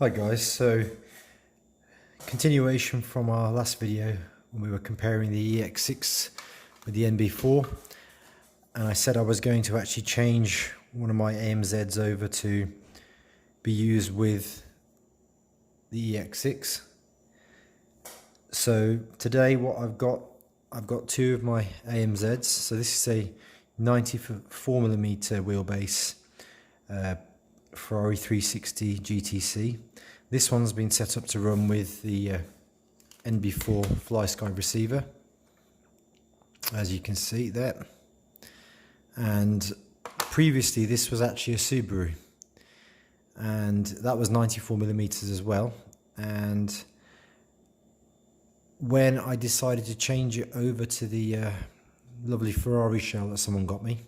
Hi guys, so continuation from our last video when we were comparing the Ex6 with the NB4, and I said I was going to actually change one of my AMZs over to be used with the Ex6. So today what I've got two of my AMZs. So this is a 94mm wheelbase Ferrari 360 GTC. This one's been set up to run with the NB4 flysky receiver, as you can see there. And previously this was actually a Subaru, and that was 94mm as well. And when I decided to change it over to the lovely Ferrari shell that someone got me,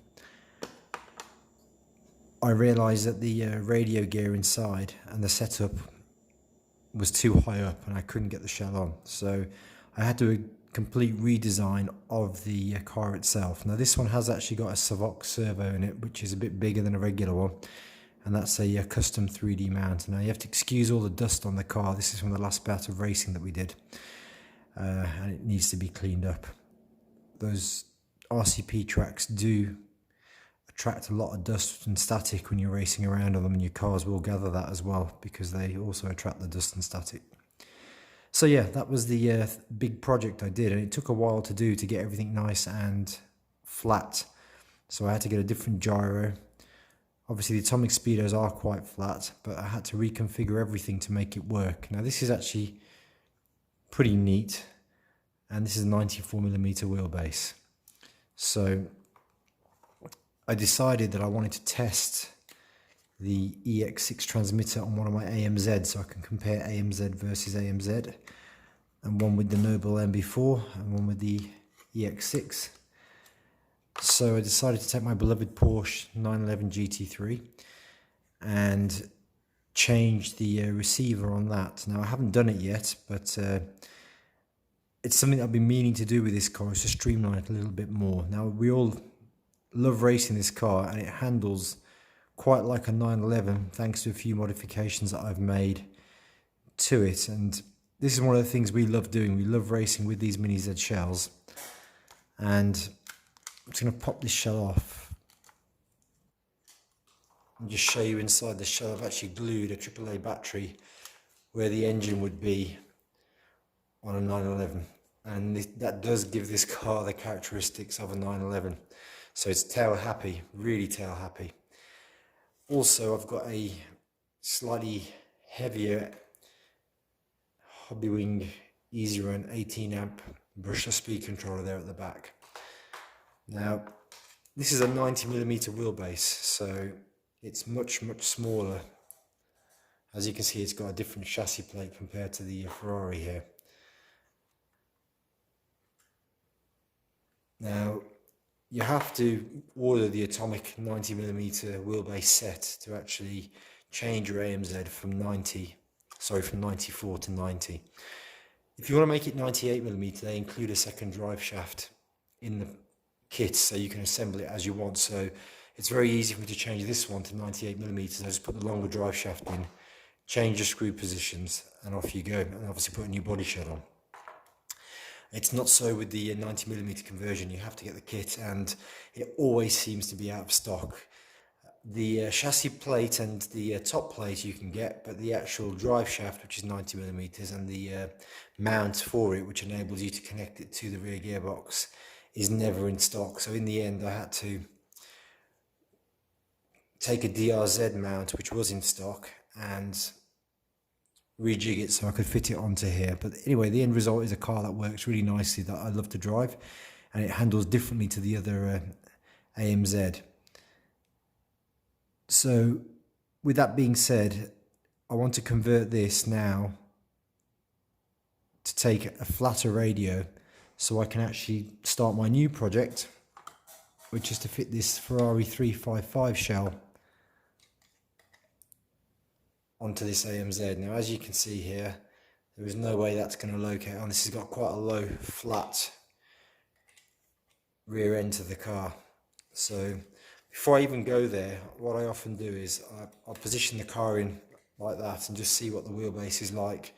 I realised that the radio gear inside and the setup was too high up and I couldn't get the shell on. So I had to do a complete redesign of the car itself. Now this one has actually got a servo in it, which is a bit bigger than a regular one, and that's a custom 3D mount. Now you have to excuse all the dust on the car. This is from the last bout of racing that we did, and it needs to be cleaned up. Those RCP tracks do attract a lot of dust and static when you're racing around on them, and your cars will gather that as well because they also attract the dust and static. So yeah, that was the big project I did, and it took a while to do to get everything nice and flat. So I had to get a different gyro. Obviously the atomic speedos are quite flat, but I had to reconfigure everything to make it work. Now this is actually pretty neat, and this is a 94mm wheelbase. So I decided that I wanted to test the Ex6 transmitter on one of my AMZs, so I can compare AMZ versus AMZ, and one with the Noble MB4 and one with the Ex6. So I decided to take my beloved Porsche 911 GT3 and change the receiver on that. Now I haven't done it yet, but it's something I've been meaning to do with this car, is to streamline it a little bit more. Now we all love racing this car, and it handles quite like a 911 thanks to a few modifications that I've made to it. And this is one of the things we love doing. We love racing with these mini Z shells. And I'm just going to pop this shell off and just show you inside the shell. I've actually glued a AAA battery where the engine would be on a 911, and that does give this car the characteristics of a 911. So it's tail happy, really tail happy. Also, I've got a slightly heavier hobbywing easy run 18 amp brushless speed controller there at the back. Now this is a 90mm wheelbase, so it's much smaller. As you can see, it's got a different chassis plate compared to the Ferrari here. Now you have to order the atomic 90mm wheelbase set to actually change your AMZ from 94 to 90. If you want to make it 98mm, they include a second drive shaft in the kit, so you can assemble it as you want. So it's very easy for me to change this one to 98mm. I just put the longer drive shaft in, change the screw positions, and off you go. And obviously put a new body shell on. It's not so with the 90mm conversion. You have to get the kit, and it always seems to be out of stock. The chassis plate and the top plate you can get, but the actual drive shaft, which is 90mm, and the mount for it, which enables you to connect it to the rear gearbox, is never in stock. So in the end I had to take a DRZ mount, which was in stock, and rejig it so I could fit it onto here. But anyway, the end result is a car that works really nicely, that I love to drive, and it handles differently to the other AMZ. So with that being said, I want to convert this now to take a flatter radio so I can actually start my new project, which is to fit this Ferrari 355 shell onto this AMZ. Now as you can see here, there is no way that's going to locate on. This has got quite a low flat rear end to the car. So before I even go there, what I often do is I'll position the car in like that and just see what the wheelbase is like.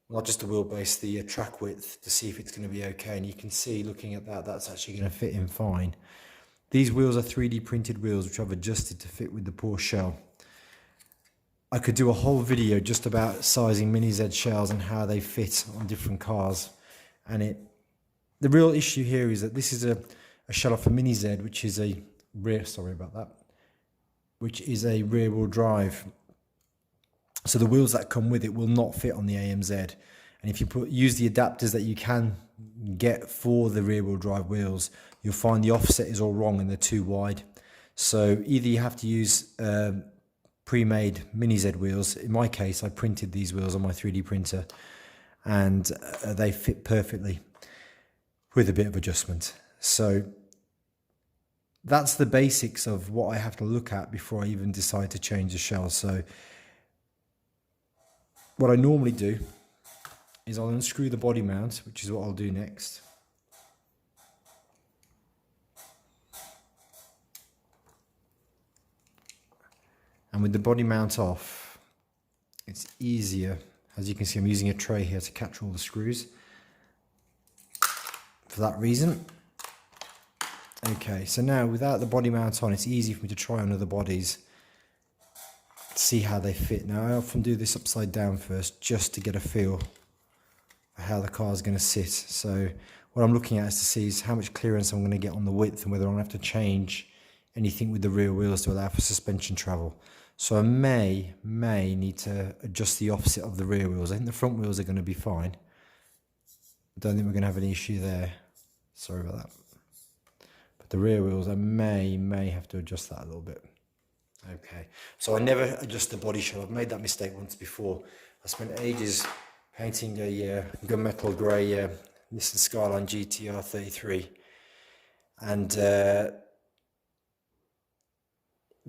Not just the wheelbase, the track width, to see if it's going to be okay. And you can see, looking at that, that's actually going to fit in fine. These wheels are 3D printed wheels, which I've adjusted to fit with the Porsche shell. I could do a whole video just about sizing Mini Z shells and how they fit on different cars. And the real issue here is that this is a shell off a Mini Z, which is a rear wheel drive. So the wheels that come with it will not fit on the AMZ. And if you use the adapters that you can get for the rear wheel drive wheels, you'll find the offset is all wrong and they're too wide. So either you have to use pre-made Mini Z wheels. In my case, I printed these wheels on my 3D printer and they fit perfectly with a bit of adjustment. So that's the basics of what I have to look at before I even decide to change the shell. So what I normally do is I'll unscrew the body mount, which is what I'll do next. And with the body mount off, it's easier. As you can see, I'm using a tray here to catch all the screws. For that reason. Okay, so now without the body mount on, it's easy for me to try on other bodies, see how they fit. Now I often do this upside down first, just to get a feel for how the car is going to sit. So what I'm looking at is to see is how much clearance I'm going to get on the width and whether I'm going to have to change anything with the rear wheels to allow for suspension travel. So I may need to adjust the offset of the rear wheels. I think the front wheels are going to be fine. I don't think we're going to have any issue there. Sorry about that. But the rear wheels, I may have to adjust that a little bit. Okay, so I never adjust the body shell. I've made that mistake once before. I spent ages painting a gunmetal grey Nissan Skyline GTR 33 and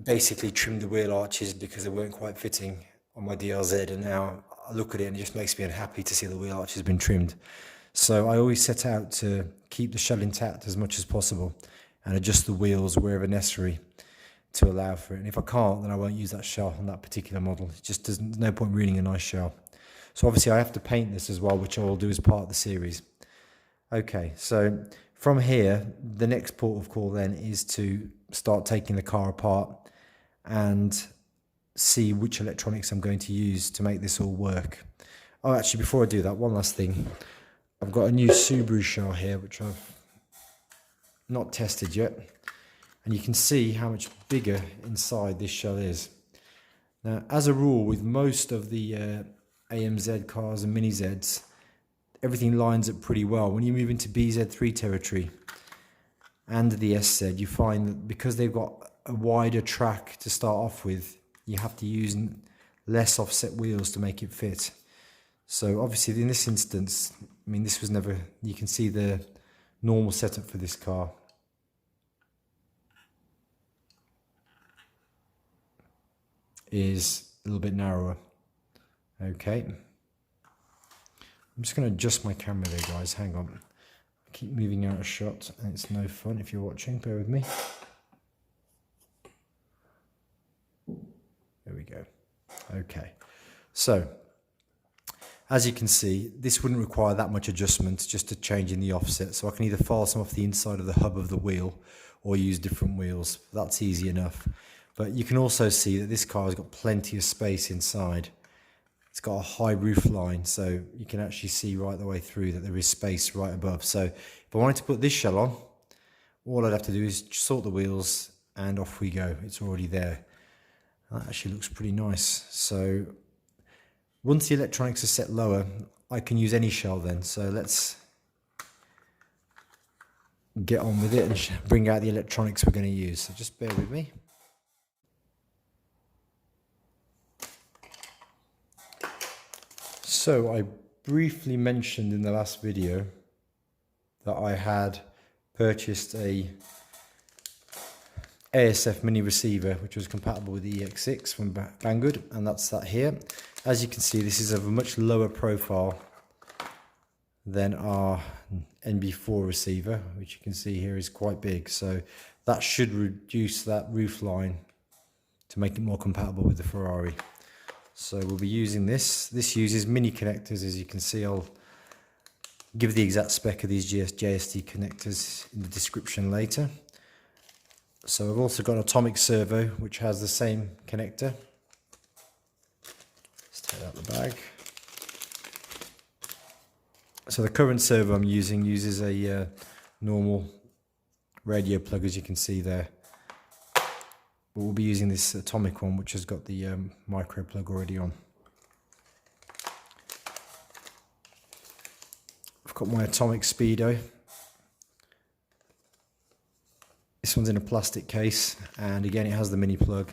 basically trimmed the wheel arches because they weren't quite fitting on my DLZ, and now I look at it and it just makes me unhappy to see the wheel arch has been trimmed. So I always set out to keep the shell intact as much as possible and adjust the wheels wherever necessary to allow for it. And if I can't, then I won't use that shell on that particular model. It just there's no point ruining a nice shell. So obviously I have to paint this as well, which I will do as part of the series. Okay, so from here, the next port of call then is to start taking the car apart and see which electronics I'm going to use to make this all work. Oh, actually, before I do that, one last thing. I've got a new Subaru shell here, which I've not tested yet. And you can see how much bigger inside this shell is. Now, as a rule, with most of the AMZ cars and Mini Zs, everything lines up pretty well. When you move into BZ3 territory and the SZ, you find that because they've got a wider track to start off with, you have to use less offset wheels to make it fit. So obviously in this instance, I mean, this was never, you can see the normal setup for this car. Is a little bit narrower. Okay. I'm just going to adjust my camera there, guys. Hang on. I keep moving out of shot and it's no fun if you're watching. Bear with me. There we go. Okay. So, as you can see, this wouldn't require that much adjustment, just to change in the offset. So I can either file some off the inside of the hub of the wheel or use different wheels. That's easy enough. But you can also see that this car has got plenty of space inside. It's got a high roof line, so you can actually see right the way through that there is space right above. So if I wanted to put this shell on, all I'd have to do is sort the wheels and off we go. It's already there. That actually looks pretty nice. So once the electronics are set lower, I can use any shell then. So let's get on with it and bring out the electronics we're going to use. So just bear with me. So I briefly mentioned in the last video that I had purchased a ASF mini receiver which was compatible with the Ex6 from Banggood, and that's that here. As you can see, this is of a much lower profile than our NB4 receiver, which you can see here is quite big, so that should reduce that roof line to make it more compatible with the Ferrari. So we'll be using this. This uses mini connectors, as you can see. I'll give the exact spec of these JST connectors in the description later. So I've also got an atomic servo which has the same connector. Let's take out the bag. So the current servo I'm using uses a normal radio plug, as you can see there. But we'll be using this atomic one which has got the micro plug already on. I've got my atomic speedo. This one's in a plastic case, and again it has the mini plug.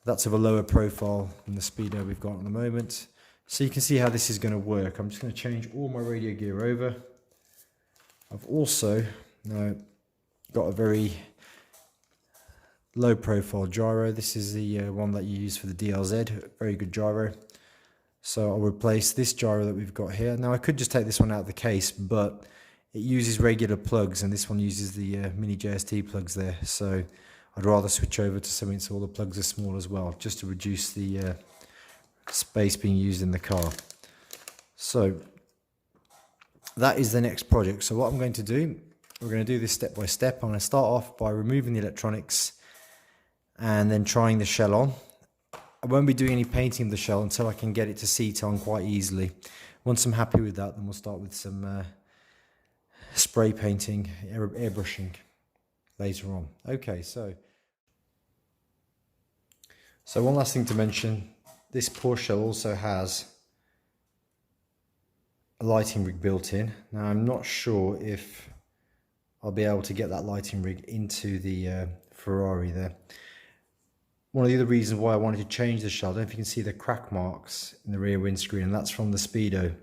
That's of a lower profile than the speedo we've got at the moment. So you can see how this is going to work. I'm just going to change all my radio gear over. I've also now got a very low profile gyro. This is the one that you use for the DLZ, very good gyro. So I'll replace this gyro that we've got here. Now I could just take this one out of the case, but it uses regular plugs and this one uses the mini JST plugs there. So I'd rather switch over to something so all the plugs are small as well, just to reduce the space being used in the car. So that is the next project. So what I'm going to do, we're going to do this step by step. I'm going to start off by removing the electronics and then trying the shell on. I won't be doing any painting of the shell until I can get it to seat on quite easily. Once I'm happy with that, then we'll start with some spray painting, airbrushing later on. Okay, so one last thing to mention, this Porsche shell also has a lighting rig built in. Now I'm not sure if I'll be able to get that lighting rig into the Ferrari there. One of the other reasons why I wanted to change the shell, I don't know if you can see the crack marks in the rear windscreen, and that's from the speedo.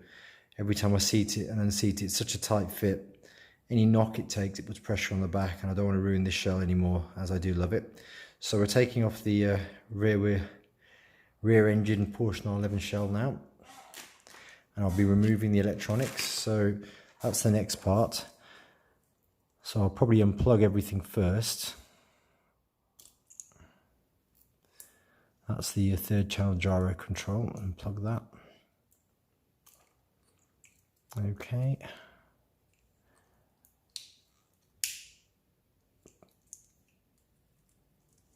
Every time I seat it and unseat it, it's such a tight fit. Any knock it takes, it puts pressure on the back, and I don't want to ruin this shell anymore, as I do love it. So we're taking off the rear engine Porsche 911 shell now, and I'll be removing the electronics. So that's the next part. So I'll probably unplug everything first. That's the third channel gyro control, unplug that. Okay.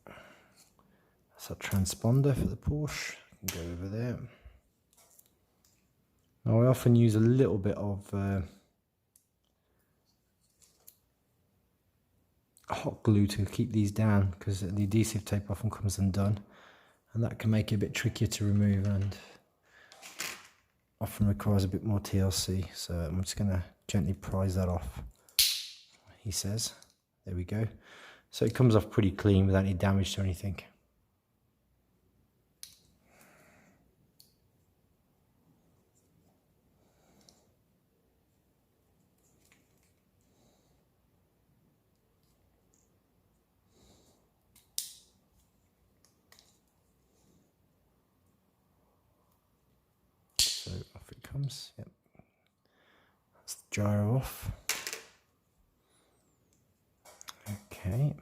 That's a transponder for the Porsche, go over there. Now I often use a little bit of hot glue to keep these down, because the adhesive tape often comes undone, and that can make it a bit trickier to remove and often requires a bit more TLC. So I'm just going to gently prise that off, he says. There we go. So it comes off pretty clean without any damage to anything. So off it comes. Yep. That's the gyro off. Okay.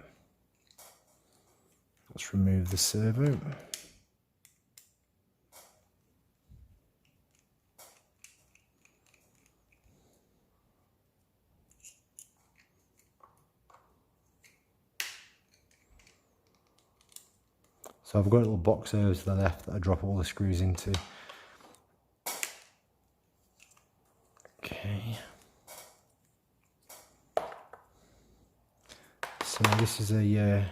Let's remove the servo. So I've got a little box over to the left that I drop all the screws into. Okay. So this is a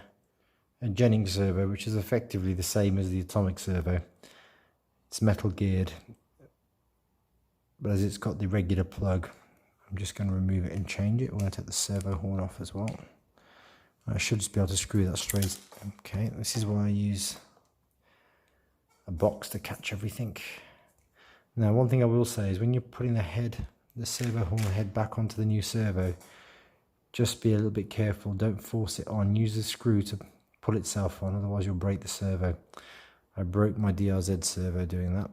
Jennings servo, which is effectively the same as the atomic servo. It's metal geared, but as it's got the regular plug, I'm just going to remove it and change it. We're going to take the servo horn off as well. I should just be able to screw that straight. Okay, this is why I use a box to catch everything. Now, one thing I will say is when you're putting the servo horn head back onto the new servo, just be a little bit careful. Don't force it on. Use the screw to pull itself on, otherwise you'll break the servo. I broke my DRZ servo doing that.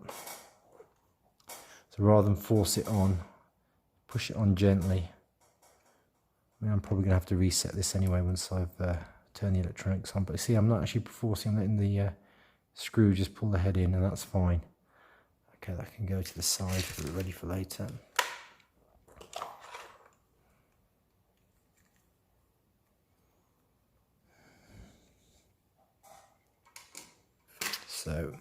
So rather than force it on, push it on gently. I mean, I'm probably going to have to reset this anyway once I've turned the electronics on. But see, I'm not actually forcing, I'm letting the screw just pull the head in, and that's fine. Okay, that can go to the side, ready for later. So,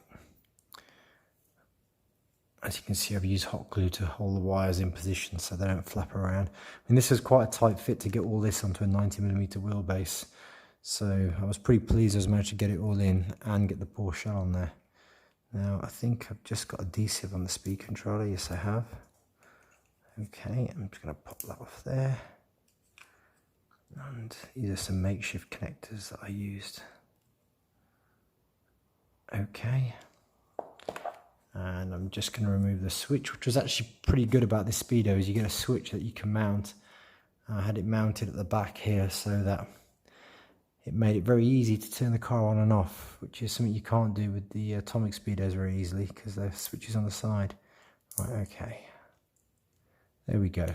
as you can see, I've used hot glue to hold the wires in position so they don't flap around. I mean, this is quite a tight fit to get all this onto a 90mm wheelbase. So I was pretty pleased I was managed to get it all in and get the poor shell on there. Now, I think I've just got adhesive on the speed controller. Yes, I have. Okay, I'm just going to pop that off there. And these are some makeshift connectors that I used. Okay. And I'm just going to remove the switch, which was actually pretty good about this Speedo, is you get a switch that you can mount. I had it mounted at the back here so that it made it very easy to turn the car on and off, which is something you can't do with the Atomic Speedos very easily because the switch is on the side. Right, okay. There we go.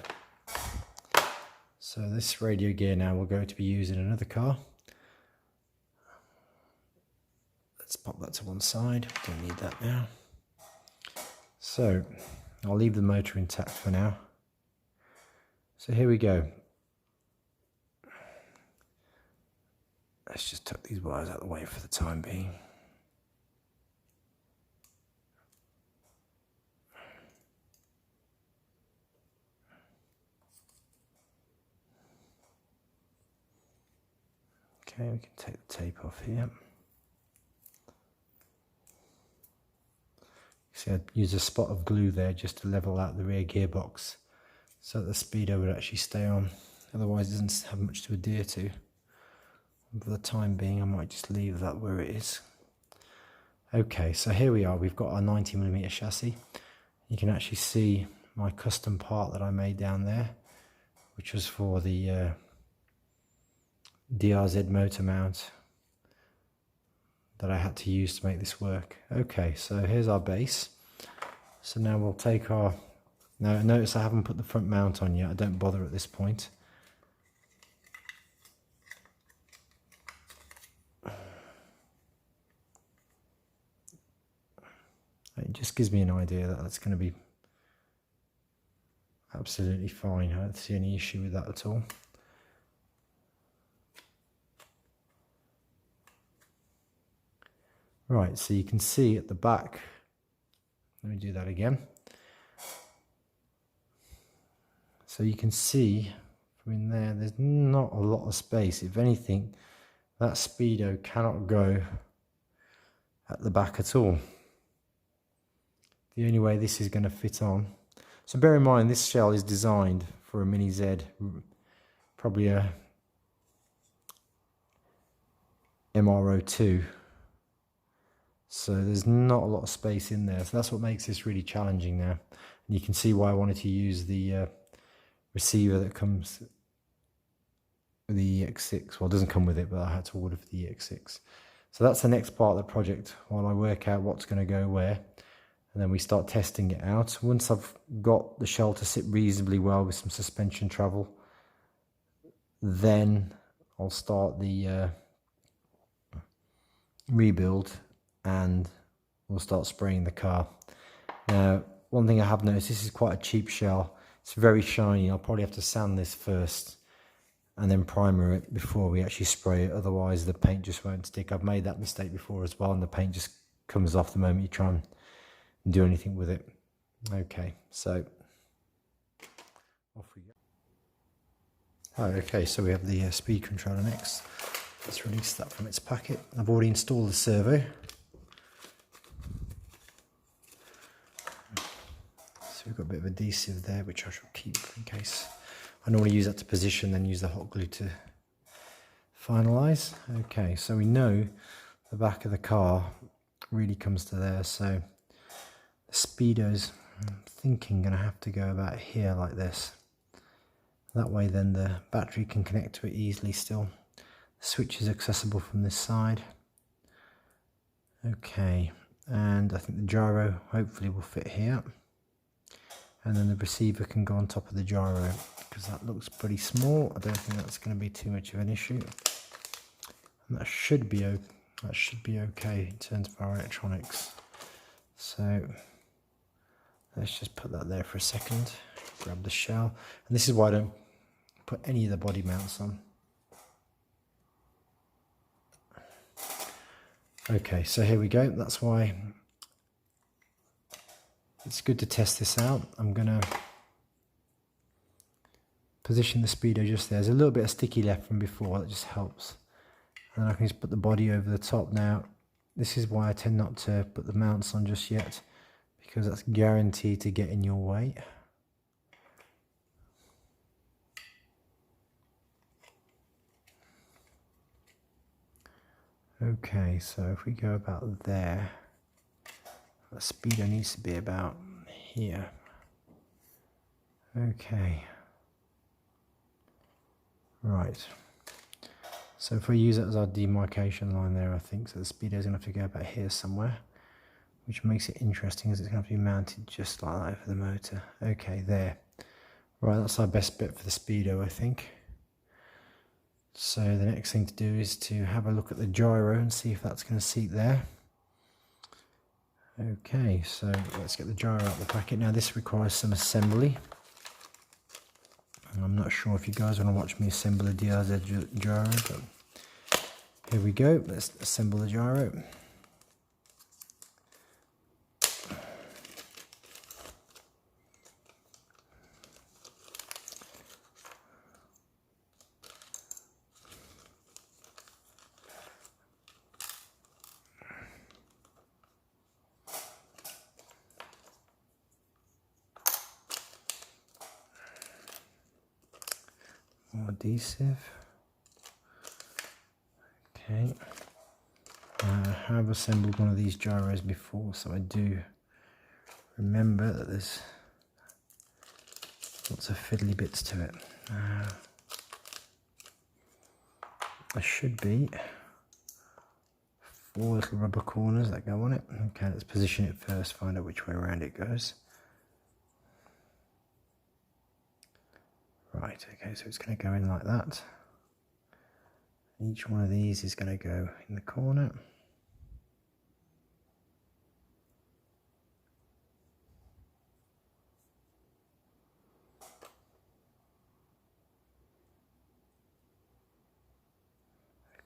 So this radio gear now will go to be used in another car. Let's pop that to one side. Don't need that now. So I'll leave the motor intact for now. So here we go. Let's just tuck these wires out of the way for the time being. Okay, we can take the tape off here. See, I used a spot of glue there just to level out the rear gearbox so that the Speedo would actually stay on. Otherwise it doesn't have much to adhere to. And for the time being I might just leave that where it is. Okay, so here we are. We've got our 90mm chassis. You can actually see my custom part that I made down there, which was for the DRZ motor mount that I had to use to make this work. Okay, so here's our base. So now we'll take our... Now notice I haven't put the front mount on yet. I don't bother at this point. It just gives me an idea that that's going to be absolutely fine. I don't see any issue with that at all. Right, so you can see at the back, let me do that again. So you can see from in there, there's not a lot of space. If anything, that Speedo cannot go at the back at all. The only way this is going to fit on. So bear in mind, this shell is designed for a Mini Z, probably a MRO2. So there's not a lot of space in there. So that's what makes this really challenging now. And you can see why I wanted to use the receiver that comes with the Ex6. Well, it doesn't come with it, but I had to order for the Ex6. So that's the next part of the project while I work out what's going to go where. And then we start testing it out. Once I've got the shell to sit reasonably well with some suspension travel, then I'll start the rebuild and we'll start spraying the car. Now, one thing I have noticed, this is quite a cheap shell. It's very shiny. I'll probably have to sand this first and then primer it before we actually spray it. Otherwise, the paint just won't stick. I've made that mistake before as well, and the paint just comes off the moment you try and do anything with it. Okay, so off we go. Oh, okay, so we have the speed controller next. Let's release that from its packet. I've already installed the servo. So we've got a bit of adhesive there, which I shall keep in case. I normally use that to position, then use the hot glue to finalise. Okay, so we know the back of the car really comes to there, so the Speedo's, I'm thinking, going to have to go about here like this. That way then the battery can connect to it easily still. The switch is accessible from this side. Okay, and I think the gyro hopefully will fit here. And then the receiver can go on top of the gyro because that looks pretty small. I don't think that's going to be too much of an issue. And that should be okay in terms of our electronics. So Let's just put that there for a second. Grab the shell. And this is why I don't put any of the body mounts on. Okay, so here we go. That's why it's good to test this out. I'm going to position the speedo just there. There's a little bit of sticky left from before, that just helps. And then I can just put the body over the top now. This is why I tend not to put the mounts on just yet, because that's guaranteed to get in your way. Okay, so if we go about there, the speedo needs to be about here. Okay. Right. So if we use it as our demarcation line there, I think, so the speedo is going to have to go about here somewhere, which makes it interesting as it's going to have to be mounted just like that over the motor. Okay, there. Right, that's our best bit for the speedo, I think. So the next thing to do is to have a look at the gyro and see if that's going to seat there. Okay, so let's get the gyro out of the packet. Now this requires some assembly. And I'm not sure if you guys want to watch me assemble a DRZ gyro, but here we go. Let's assemble the gyro. More adhesive. Okay. I have assembled one of these gyros before, so I do remember that there's lots of fiddly bits to it. There should be 4 little rubber corners that go on it. Okay, let's position it first, find out which way around it goes. Right, okay, so it's going to go in like that. Each one of these is going to go in the corner.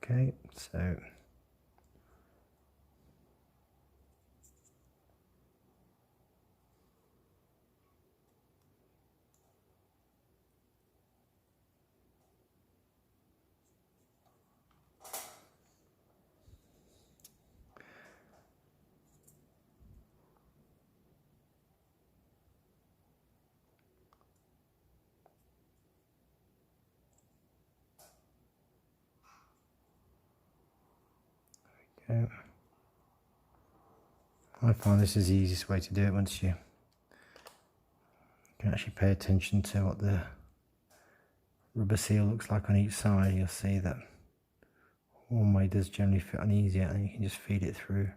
Okay, so I find this is the easiest way to do it once you can actually pay attention to what the rubber seal looks like on each side. You'll see that one way does generally fit on easier, and you can just feed it through.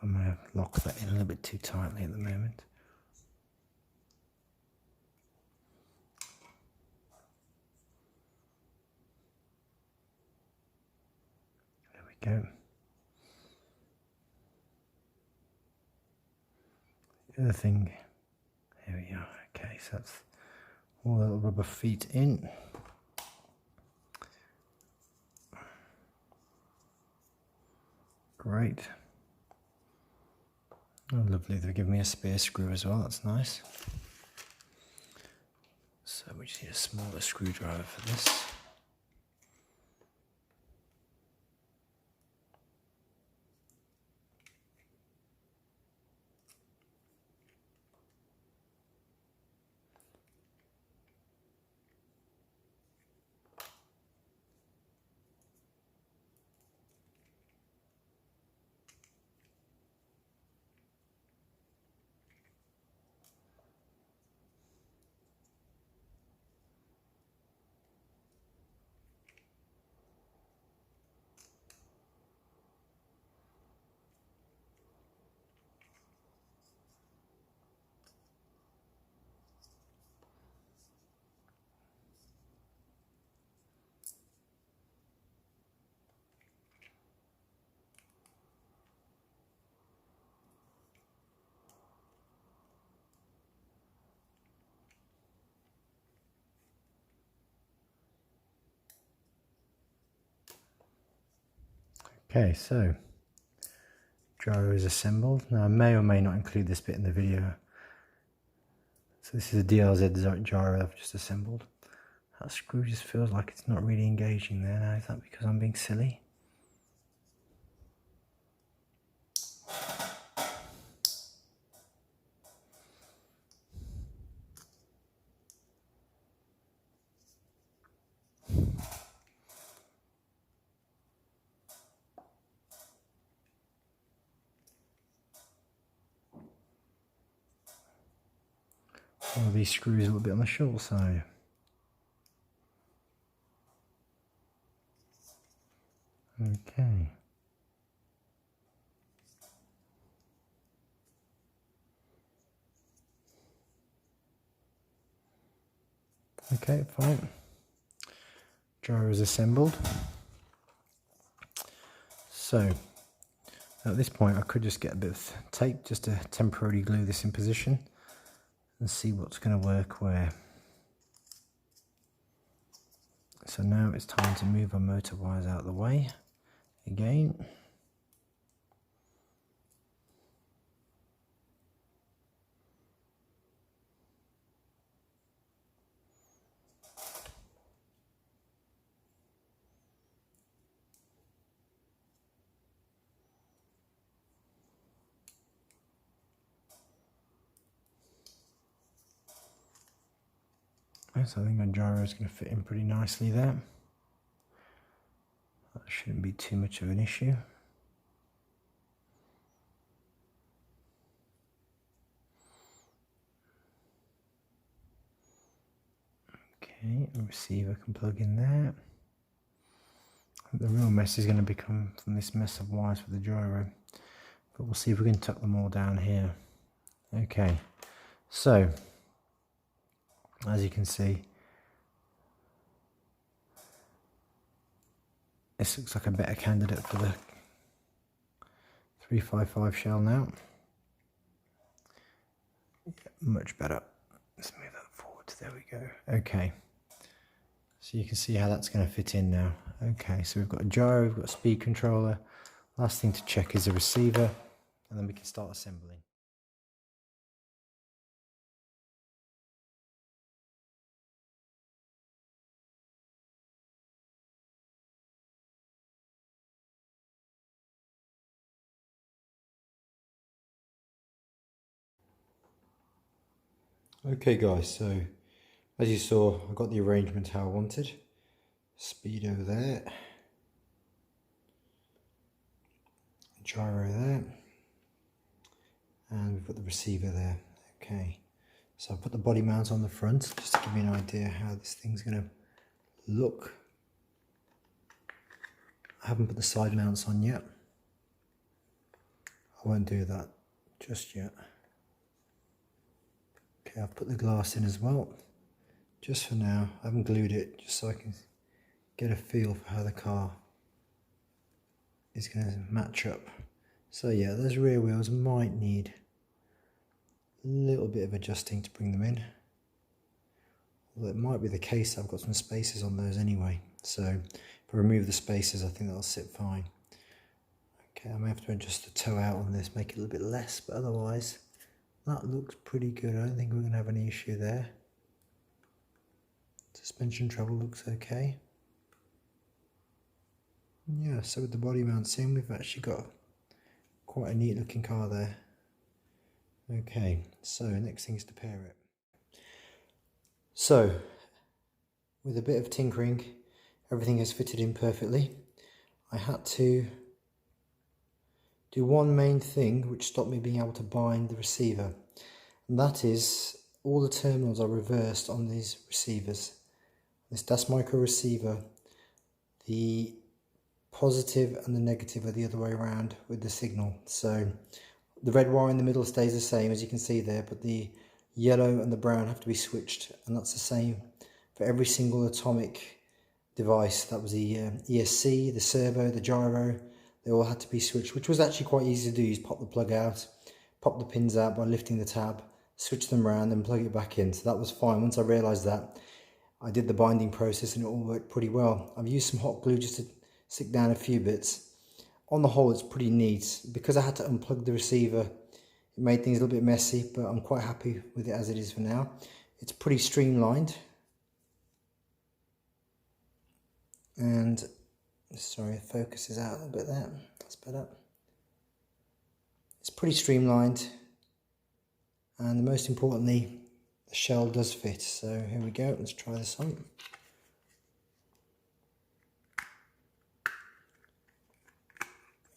I may have locked that in a little bit too tightly at the moment. There we go. The other thing, here we are. Okay, so that's all the little rubber feet in. Great. Oh, lovely. They've given me a spare screw as well. That's nice. So we just need a smaller screwdriver for this. Okay, so gyro is assembled. Now I may or may not include this bit in the video. So this is a DRZ gyro I've just assembled. That screw just feels like it's not really engaging there now. Is that because I'm being silly? One of these screws a little bit on the short side. Okay. Okay, fine. Gyro is assembled. So at this point I could just get a bit of tape just to temporarily glue this in position and see what's going to work where. So now it's time to move our motor wires out of the way again. So I think our gyro is going to fit in pretty nicely there. That shouldn't be too much of an issue. Okay, the receiver can plug in there. The real mess is going to become from this mess of wires for the gyro, but we'll see if we can tuck them all down here. Okay, so as you can see, this looks like a better candidate for the 355 shell now. Much better. Let's move that forward. There we go. Okay. So you can see how that's going to fit in now. Okay, so we've got a gyro, we've got a speed controller. Last thing to check is the receiver, and then we can start assembling. Okay guys, so as you saw, I got the arrangement how I wanted. Speed over there, gyro there, and we've got the receiver there. Okay, so I've put the body mount on the front just to give you an idea how this thing's going to look. I haven't put the side mounts on yet. I won't do that just yet. Okay, I've put the glass in as well, just for now. I haven't glued it, just so I can get a feel for how the car is going to match up. So yeah, those rear wheels might need a little bit of adjusting to bring them in. Well, it might be the case I've got some spacers on those anyway, so if I remove the spacers I think that'll sit fine. Okay, I may have to adjust the toe out on this, make it a little bit less, but otherwise that looks pretty good. I don't think we're going to have any issue there. Suspension travel looks okay. Yeah, so with the body mounts in, we've actually got quite a neat looking car there. Okay, so next thing is to pair it. So, with a bit of tinkering, everything has fitted in perfectly. I had to do one main thing which stopped me being able to bind the receiver, and that is all the terminals are reversed on these receivers. This DAS micro receiver, the positive and the negative are the other way around with the signal. So the red wire in the middle stays the same, as you can see there, but the yellow and the brown have to be switched, and that's the same for every single atomic device. That was the ESC, the servo, the gyro. They all had to be switched, which was actually quite easy to do. You just pop the plug out, pop the pins out by lifting the tab, switch them around and plug it back in. So that was fine. Once I realised that, I did the binding process and it all worked pretty well. I've used some hot glue just to stick down a few bits. On the whole, it's pretty neat. Because I had to unplug the receiver, it made things a little bit messy, but I'm quite happy with it as it is for now. It's pretty streamlined. And, sorry, focus is out a little bit there. That's better. It's pretty streamlined. And most importantly, the shell does fit. So here we go, let's try this on.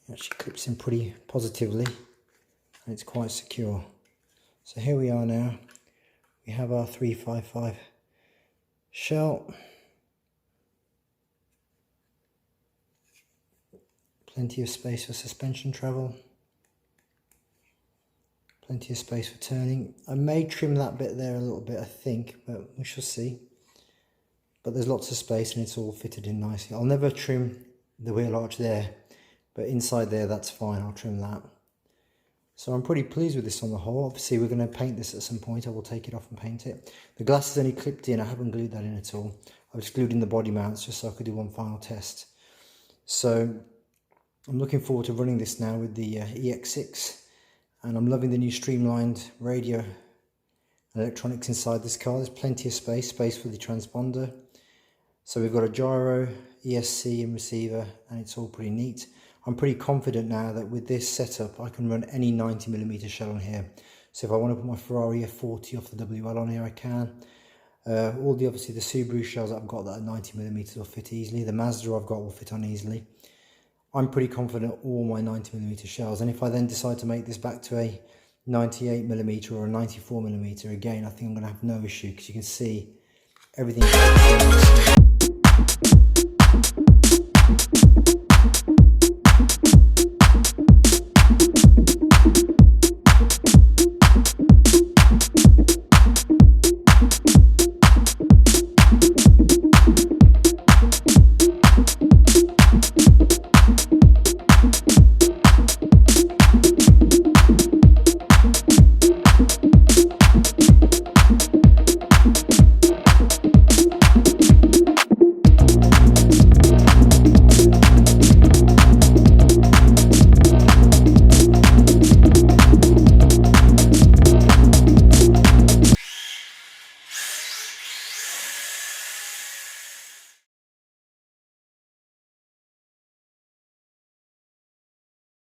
It actually clips in pretty positively and it's quite secure. So here we are now. We have our 355 shell. Plenty of space for suspension travel. Plenty of space for turning. I may trim that bit there a little bit, I think, but we shall see. But there's lots of space and it's all fitted in nicely. I'll never trim the wheel arch there, but inside there, that's fine. I'll trim that. So I'm pretty pleased with this on the whole. Obviously, we're going to paint this at some point. I will take it off and paint it. The glass is only clipped in. I haven't glued that in at all. I've just glued in the body mounts just so I could do one final test. So I'm looking forward to running this now with the Ex6. And I'm loving the new streamlined radio and electronics inside this car. There's plenty of space for the transponder. So we've got a gyro, ESC and receiver, and it's all pretty neat. I'm pretty confident now that with this setup, I can run any 90mm shell on here. So if I want to put my Ferrari F40 off the WL on here, I can. Obviously the Subaru shells that I've got that are 90mm will fit easily. The Mazda I've got will fit on easily. I'm pretty confident all my 90mm shells, and if I then decide to make this back to a 98mm or a 94mm, again, I think I'm going to have no issue because you can see everything.